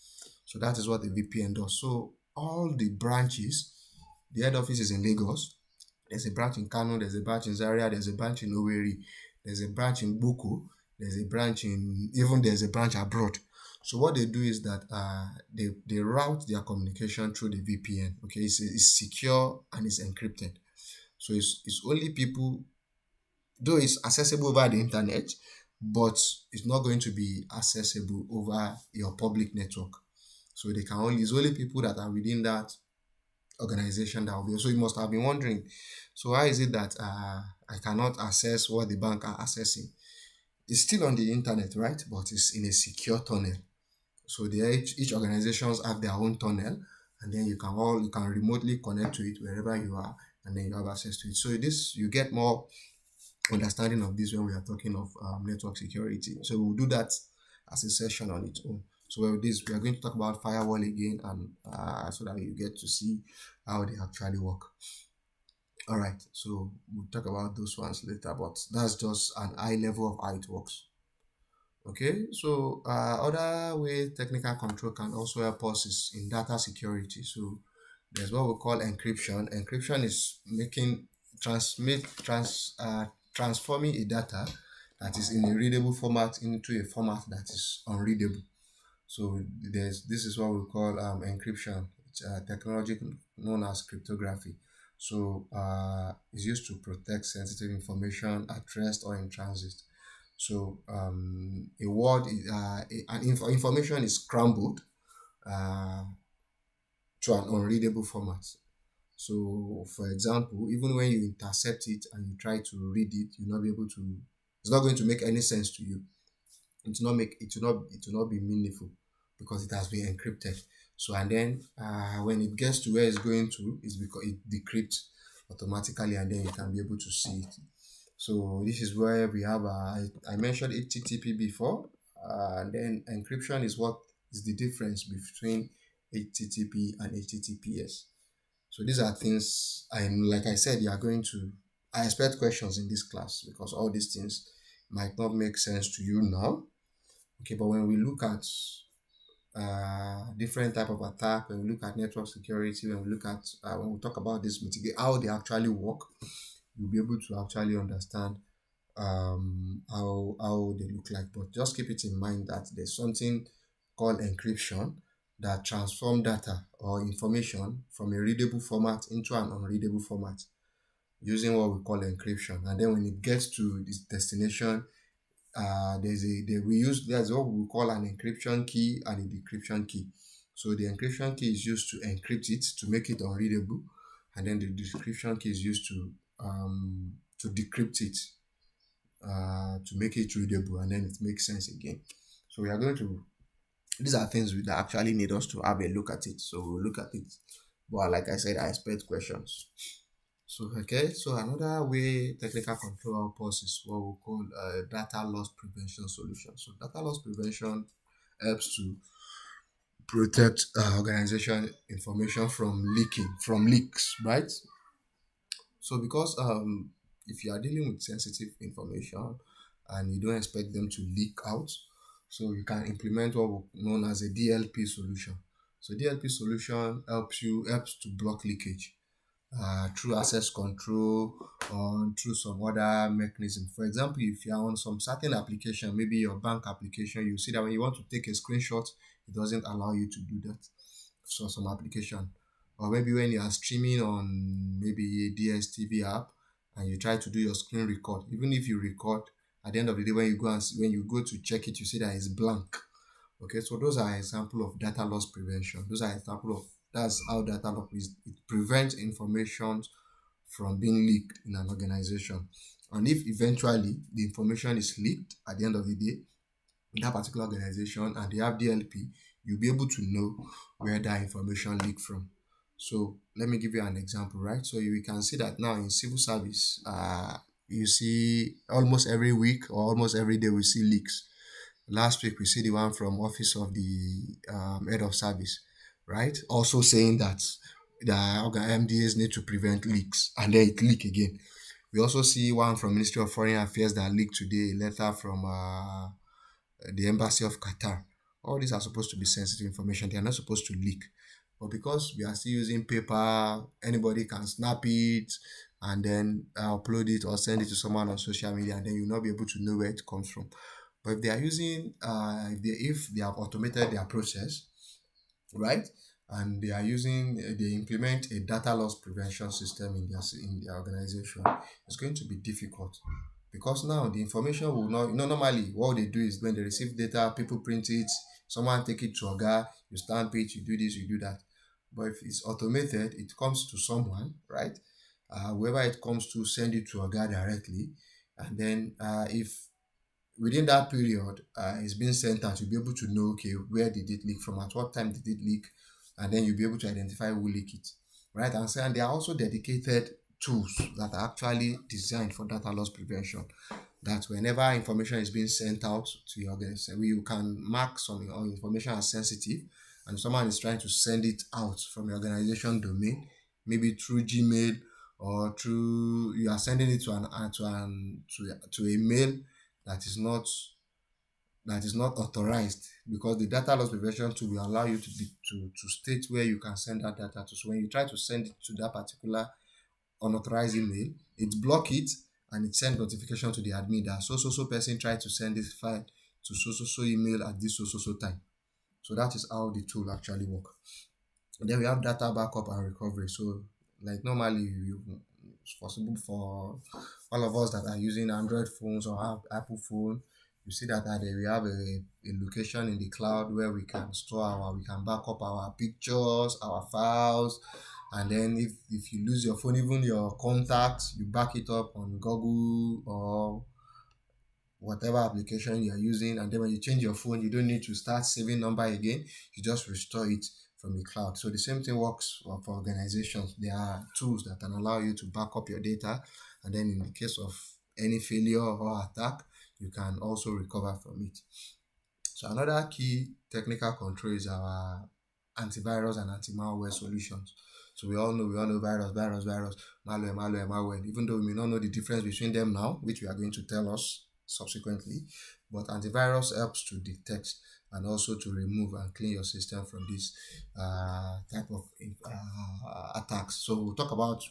So that is what the VPN does. So all the branches, the head office is in Lagos. There's a branch in Kano, there's a branch in Zaria, there's a branch in Owerri, there's a branch in Boko, there's a branch abroad. So what they do is that they route their communication through the VPN. Okay, it's secure and it's encrypted. So it's only people, though it's accessible over the internet, but it's not going to be accessible over your public network. So it's only people that are within that organization that will be. So you must have been wondering, so why is it that I cannot access what the bank are accessing? It's still on the internet, right? But it's in a secure tunnel. So each organizations have their own tunnel, and then you can remotely connect to it wherever you are, and then you have access to it. So this you get more understanding of this when we are talking of network security. So we'll do that as a session on its own. So with this, we are going to talk about firewall again, and so that you get to see how they actually work. All right, so we'll talk about those ones later, but that's just an high level of how it works. Okay, so other way technical control can also help us is in data security. So there's what we call encryption. Encryption is transforming a data that is in a readable format into a format that is unreadable. So this is what we call encryption. It's a technology known as cryptography. So it's used to protect sensitive information at rest or in transit. So a word information is scrambled uh, to an unreadable format. So, for example, even when you intercept it and you try to read it, you'll not be able to. It's not going to make any sense to you. It will not be meaningful because it has been encrypted. So, and then when it gets to where it's going to, it's because it decrypts automatically, and then you can be able to see it. So this is where we have, I mentioned HTTP before, and then encryption is what is the difference between HTTP and HTTPS. So these are things, and like I said, you are going to, I expect questions in this class because all these things might not make sense to you now. Okay, but when we look at different type of attack, when we look at network security, when we look at when we talk about this mitigate how they actually work, you'll be able to actually understand how they look like. But just keep it in mind that there's something called encryption that transform data or information from a readable format into an unreadable format using what we call encryption. And then when it gets to its destination, there's what we call an encryption key and a decryption key. So the encryption key is used to encrypt it to make it unreadable, and then the decryption key is used to decrypt it to make it readable, and then it makes sense again. So we are going to, these are things that actually need us to have a look at it. So we'll look at it. But like I said, I expect questions. So okay, so another way technical control help us is what we call data loss prevention solution. So data loss prevention helps to protect organization information from leaking, from leaks, right? So because if you are dealing with sensitive information and you don't expect them to leak out, so you can implement what we known as a DLP solution. So DLP solution helps to block leakage through access control or through some other mechanism. For example, if you are on some certain application, maybe your bank application, you see that when you want to take a screenshot, it doesn't allow you to do that. So some application, or maybe when you are streaming on maybe a DSTV app and you try to do your screen record, even if you record, at the end of the day, when you go to check it, you see that it's blank. Okay, so those are example of data loss prevention. Those are example of that's how data loss is. It prevents information from being leaked in an organization. And if eventually the information is leaked at the end of the day in that particular organization and they have DLP, you'll be able to know where that information leaked from. So let me give you an example, right? So you can see that now in civil service, you see almost every week or almost every day we see leaks. Last week we see the one from office of the head of service, right? Also saying that the MDAs need to prevent leaks, and then it leak again. We also see one from Ministry of Foreign Affairs that leaked today, a letter from the Embassy of Qatar. All these are supposed to be sensitive information. They are not supposed to leak. But because we are still using paper, anybody can snap it and then upload it or send it to someone on social media, and then you'll not be able to know where it comes from. But if they are using, if they have automated their process, right, and they implement a data loss prevention system in their organization, it's going to be difficult because now the information will not. Normally what they do is when they receive data, people print it, someone take it to Oga, you stamp it, you do this, you do that. But if it's automated, it comes to someone, right? Whoever it comes to, send it to Oga directly, and then if within that period it's being sent out, you'll be able to know, okay, where did it leak from, at what time did it leak, and then you'll be able to identify who leaked it, right? And there are also dedicated tools that are actually designed for data loss prevention, that whenever information is being sent out to your guests, you can mark some information as sensitive, and someone is trying to send it out from your organization domain, maybe through Gmail, or through you are sending it to a mail that is not authorized, because the data loss prevention tool will allow you to state where you can send that data to. So when you try to send it to that particular unauthorized email, it block it and it sends notification to the admin that so person tried to send this file to so email at this so time. So that is how the tool actually work. And then we have data backup and recovery. So like normally it's possible for all of us that are using Android phones or have Apple phone. You see that we have a location in the cloud where we can we can back up our pictures, our files, and then if you lose your phone, even your contacts, you back it up on Google or whatever application you are using, and then when you change your phone, you don't need to start saving number again. You just restore it from the cloud. So the same thing works for organizations. There are tools that can allow you to back up your data, and then in the case of any failure or attack, you can also recover from it. So another key technical control is our antivirus and anti-malware solutions. So we all know virus, malware. Even though we may not know the difference between them now, which we are going to tell us subsequently, but antivirus helps to detect and also to remove and clean your system from this type of attacks. So we'll talk about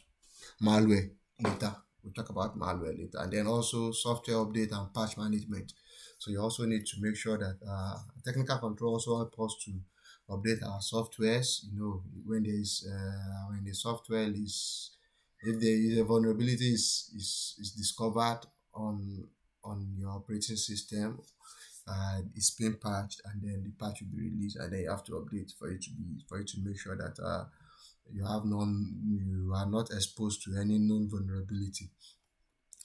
malware later. We'll talk about malware later, and then also software update and patch management. So you also need to make sure that technical control also help us to update our softwares. When there is when the software is, if there is a vulnerability is discovered on your operating system, it's being patched, and then the patch will be released, and then you have to update for you to make sure that you are not exposed to any known vulnerability.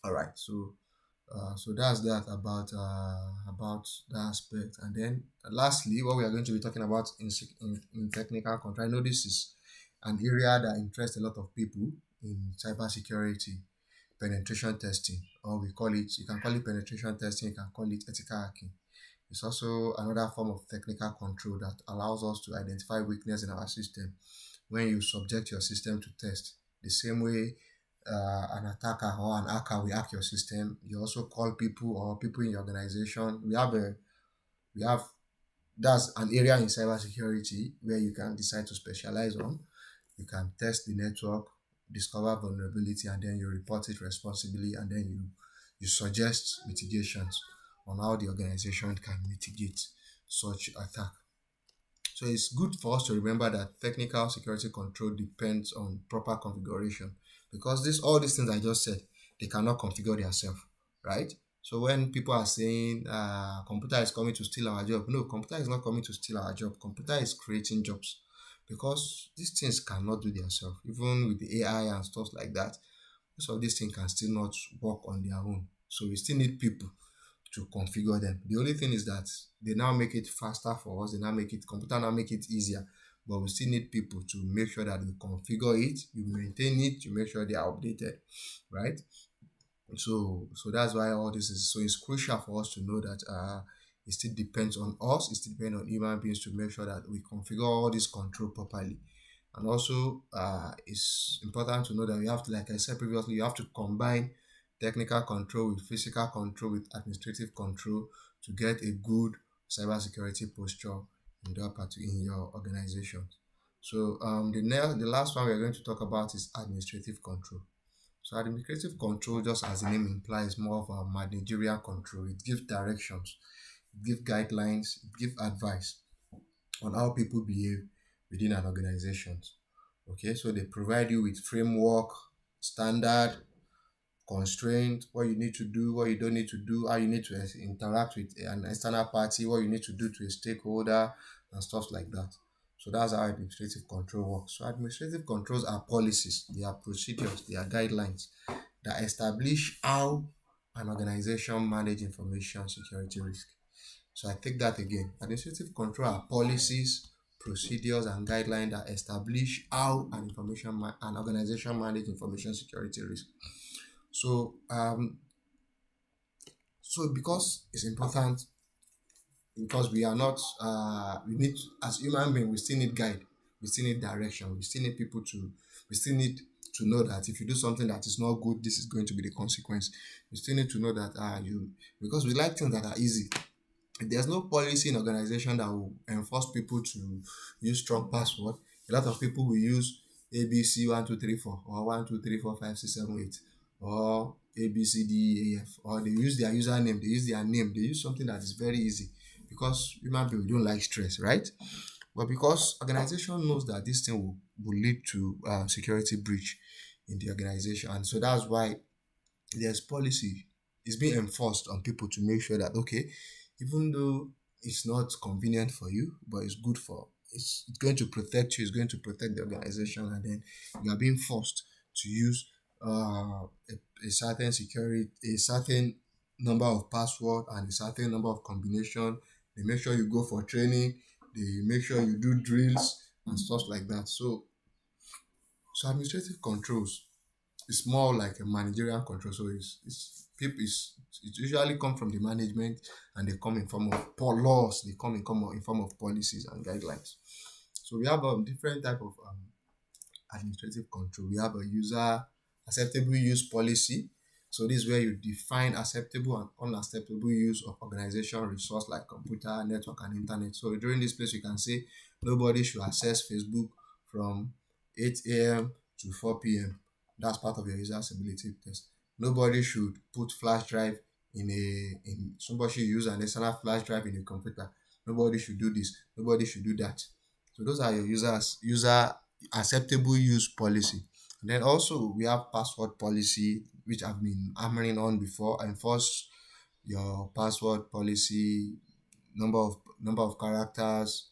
All right, so that's that about that aspect. And then lastly, what we are going to be talking about in technical control. I know this is an area that interests a lot of people in cybersecurity: penetration testing, or you can call it penetration testing, you can call it ethical hacking. It's also another form of technical control that allows us to identify weakness in our system when you subject your system to test. The same way an attacker or an hacker will hack your system, you also call people or people in your organization. We have that's an area in cybersecurity where you can decide to specialize on. You can test the network, discover vulnerability, and then you report it responsibly, and then you suggest mitigations on how the organization can mitigate such attack. So it's good for us to remember that technical security control depends on proper configuration, because all these things I just said, they cannot configure themselves, right? So when people are saying computer is coming to steal our job, no, computer is not coming to steal our job. Computer is creating jobs, because these things cannot do themselves. Even with the AI and stuff like that, most of these things can still not work on their own. So we still need people to configure them. The only thing is that they now make it faster for us. Computer now make it easier, but we still need people to make sure that you configure it, you maintain it, you make sure they are updated, right? So that's why all this is. So it's crucial for us to know that it still depends on us. It still depends on human beings to make sure that we configure all this control properly. And also, it's important to know that we have to, like I said previously, you have to combine technical control with physical control with administrative control to get a good cybersecurity posture in your organization. So the last one we are going to talk about is administrative control. So administrative control, just as the name implies, more of a managerial control. It gives directions, it gives guidelines, it gives advice on how people behave within an organization. Okay, so they provide you with framework, standard, constraint, what you need to do, what you don't need to do, how you need to interact with an external party, what you need to do to a stakeholder, and stuff like that. So that's how administrative control works. So administrative controls are policies, they are procedures, they are guidelines that establish how an organization manage information security risk. So I take that again. Administrative control are policies, procedures, and guidelines that establish how an organization manage information security risk. So because it's important, because we are not we need, as human beings, we still need guide, we still need direction, we still need to know that if you do something that is not good, this is going to be the consequence. We still need to know that because we like things that are easy. There's no policy in organization that will enforce people to use strong password. A lot of people will use ABC 1234 or 12345678 or ABCDEAF, or they use their username, they use their name, they use something that is very easy, because human beings don't like stress, right? But because organization knows that this thing will lead to security breach in the organization, and so that's why there's policy is being enforced on people to make sure that, okay, even though it's not convenient for you, but it's going to protect you, it's going to protect the organization, and then you are being forced to use a certain number of password and a certain number of combination. They make sure you go for training, they make sure you do drills and stuff like that. So administrative controls it's more like a managerial control. So it's people is it usually come from the management, and they come in form of laws. They come in form of policies and guidelines. So we have different type of administrative control. We have a user acceptable use policy. So this is where you define acceptable and unacceptable use of organization resource like computer, network, and internet. So during this place, you can say nobody should access Facebook from 8 a.m. to 4 p.m. That's part of your user accessibility test. Nobody should put flash drive in somebody should use an external flash drive in a computer. Nobody should do this. Nobody should do that. So those are your user acceptable use policy. And then also we have password policy, which I've been hammering on before. Enforce your password policy, number of characters,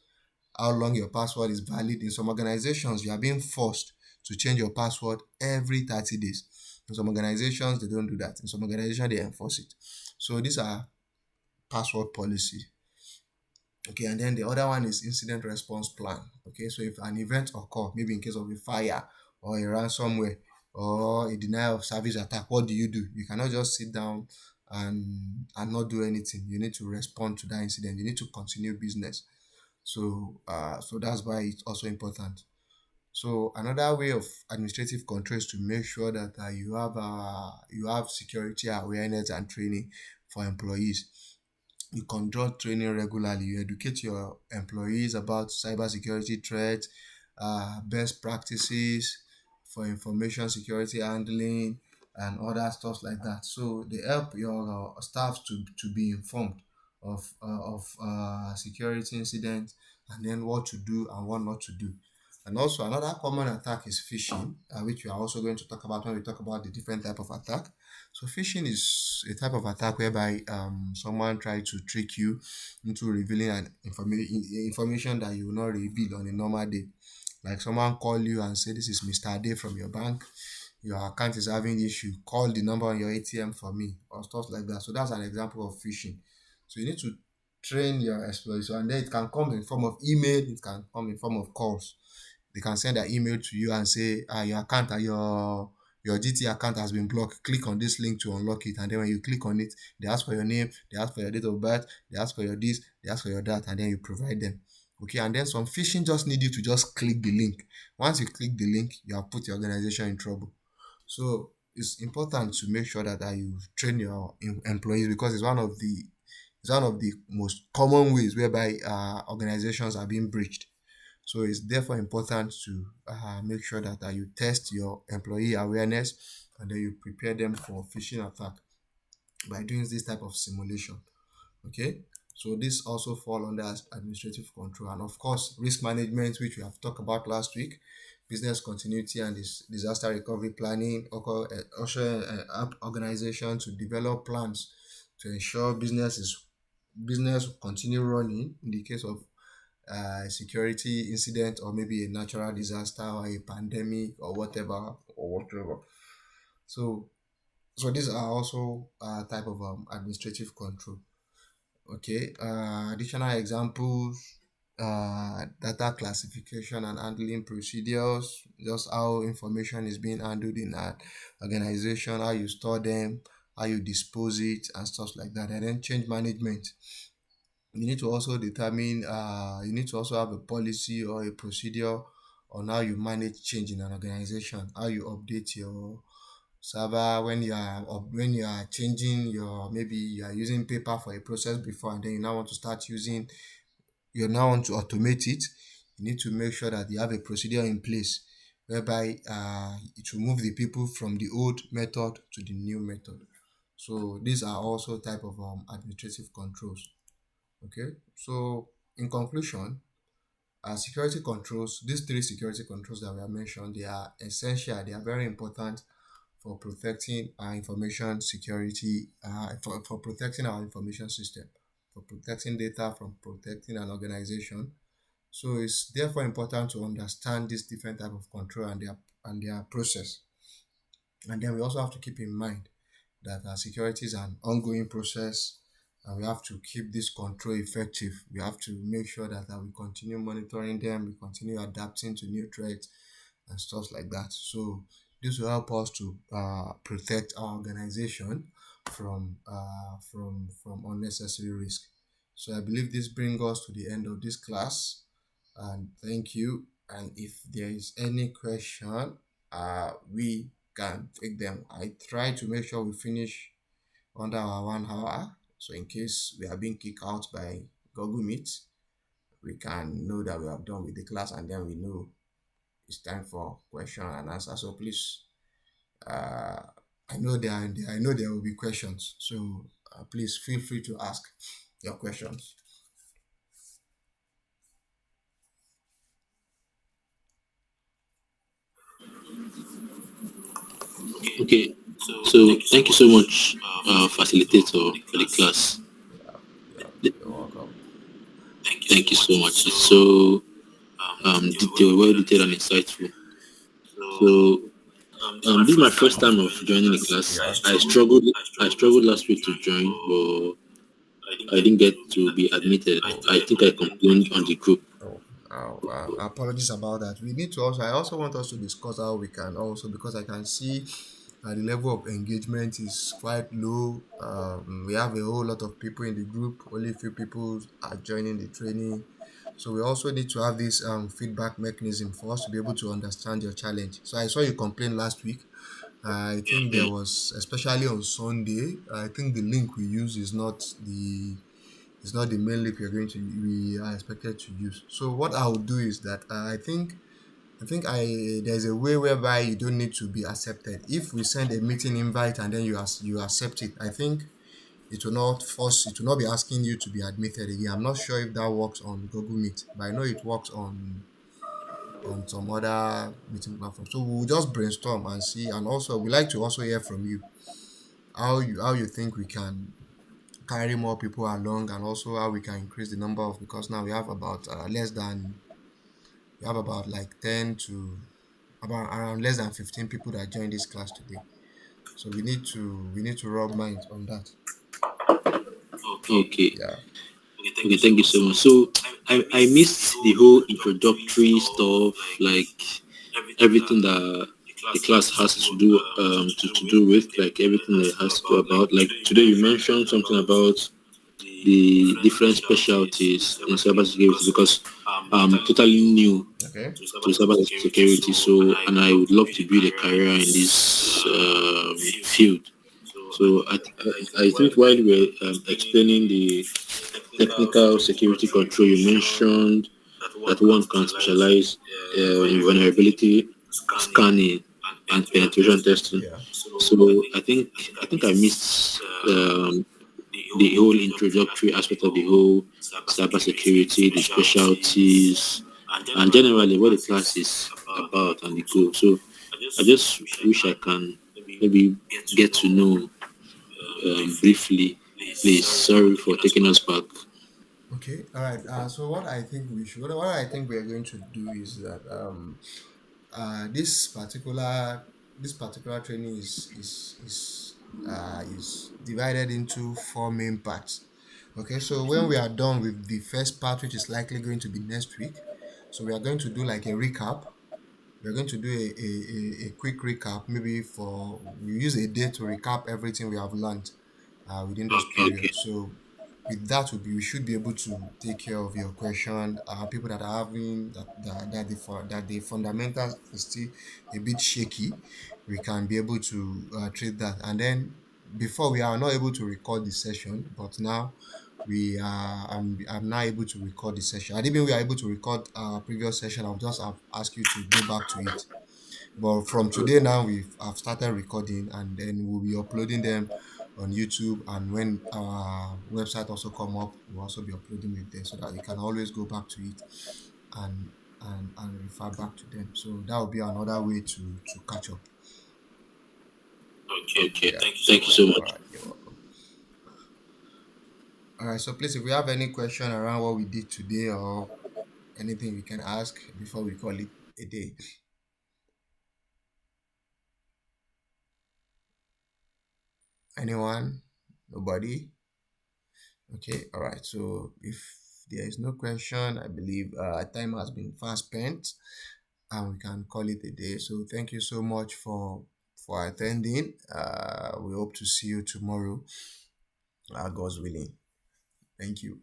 how long your password is valid. In some organizations, you are being forced to change your password every 30 days. In some organizations, they don't do that. In some organizations, they enforce it. So these are password policy. Okay, and then the other one is incident response plan. Okay, so if an event occur, maybe in case of a fire or a ransomware or a denial of service attack, what do? You cannot just sit down and not do anything. You need to respond to that incident. You need to continue business. So that's why it's also important. So another way of administrative control is to make sure that you have security awareness and training for employees. You conduct training regularly. You educate your employees about cybersecurity threats, best practices for information security handling, and other stuff like that. So they help your staff to be informed of security incidents, and then what to do and what not to do. And also another common attack is phishing, which we are also going to talk about when we talk about the different type of attack. So phishing is a type of attack whereby someone try to trick you into revealing an information that you will not reveal on a normal day. Like someone call you and say, this is Mr. Day from your bank. Your account is having issue. Call the number on your ATM for me, or stuff like that. So that's an example of phishing. So you need to train your employees. So, and then it can come in form of email. It can come in form of calls. They can send an email to you and say, your account, your GT account has been blocked. Click on this link to unlock it. And then when you click on it, they ask for your name, they ask for your date of birth, they ask for your this, they ask for your that, and then you provide them. Okay, and then some phishing just need you to just click the link. Once you click the link, you have put your organization in trouble. So it's important to make sure that you train your employees, because it's one of the most common ways whereby organizations are being breached. So it's therefore important to make sure that you test your employee awareness, and then you prepare them for phishing attack by doing this type of simulation. Okay, so this also fall under administrative control, and of course risk management, which we have talked about last week, business continuity and disaster recovery planning. Also help organization to develop plans to ensure business continue running in the case of security incident, or maybe a natural disaster or a pandemic or whatever. So these are also type of administrative control. Okay, additional examples: data classification and handling procedures, just how information is being handled in an organization, how you store them, how you dispose it, and stuff like that. And then change management. You need to also have a policy or a procedure on how you manage change in an organization, how you update your server when you are changing your, maybe you are using paper for a process before, and then you now want to automate it. You need to make sure that you have a procedure in place whereby it will move the people from the old method to the new method. So these are also type of administrative controls. Okay, so in conclusion, security controls, these three security controls that we have mentioned, they are essential, they are very important for protecting our information security, for protecting our information system, for protecting data, from protecting an organization. So it's therefore important to understand this different type of control and their process. And then we also have to keep in mind that security is an ongoing process, and we have to keep this control effective. We have to make sure that we continue monitoring them, we continue adapting to new threats and stuff like that. So This will help us to protect our organization from unnecessary risk. So I believe this brings us to the end of this class, and thank you. And if there is any question, we can take them. I try to make sure we finish under our 1 hour. So in case we are being kicked out by Google Meet, we can know that we have done with the class, and then we know it's time for question and answer. So please, uh, I know there will be questions. So please feel free to ask your questions. Okay, so thank you so much, facilitator, for the class. Yeah, yeah, you're welcome. Thank you so much. It's so detailed, well detailed and insightful. So this is my first time of joining the class. Yeah. I struggled last week to join, but I didn't get to be admitted. I think I complained on the group. Oh, apologies about that. We need to also. I also want us to discuss how we can also, because I can see the level of engagement is quite low. We have a whole lot of people in the group. Only few people are joining the training. So we also need to have this feedback mechanism for us to be able to understand your challenge. So I saw you complain last week. I think there Yeah. was, especially on Sunday, I think the link we use is not the main link we are expected to use. So what I would do is that I think I there's a way whereby you don't need to be accepted. If we send a meeting invite and then you accept it, I think it will not be asking you to be admitted again. I'm not sure if that works on Google Meet, but I know it works on some other meeting platform. So we'll just brainstorm and see. And also we like to also hear from you how you think we can carry more people along, and also how we can increase the number of, because now we have about we have about like 10 to about around less than 15 people that joined this class today. So we need to rub minds on that. Okay. Yeah. Okay, thank you so much. So I missed the whole introductory stuff, like everything that the class has to do to do with, like everything that it has to do about. Like today you mentioned something about the different specialties in cybersecurity because I'm totally new Okay. to cybersecurity. So and I would love to build a career in this field. So I think while we were explaining the technical security control, you mentioned that one can specialize in vulnerability scanning and penetration testing. Yeah. So I think I missed the whole introductory aspect of the whole cybersecurity, the specialties, and generally what the class is about and the goal. So I just wish I can maybe get to know briefly. Please, sorry for taking us back. Okay. All right. So what I think we are going to do is that this particular training is divided into four main parts. Okay, so when we are done with the first part, which is likely going to be next week, so we are going to do like a recap. We're going to do a quick recap, maybe we use a day to recap everything we have learned within this Okay. period. So with that, we should be able to take care of your question. People that are having that the fundamentals is still a bit shaky, we can be able to treat that. And then before, we are not able to record the session, but now I'm now able to record the session. I didn't we are able to record our previous session. I'll just ask you to go back to it. But from today now, I've started recording, and then we'll be uploading them on YouTube. And when our website also come up, we'll also be uploading it there so that you can always go back to it and and refer back to them. So that will be another way to catch up. Okay. Yeah. Thank you so All much. right. You're welcome. All right. So please, if we have any question around what we did today or anything, we can ask before we call it a day. Anyone? Nobody? Okay, all right. So if there is no question, I believe time has been fast spent, and we can call it a day. So thank you so much for attending. We hope to see you tomorrow, God's willing. Thank you.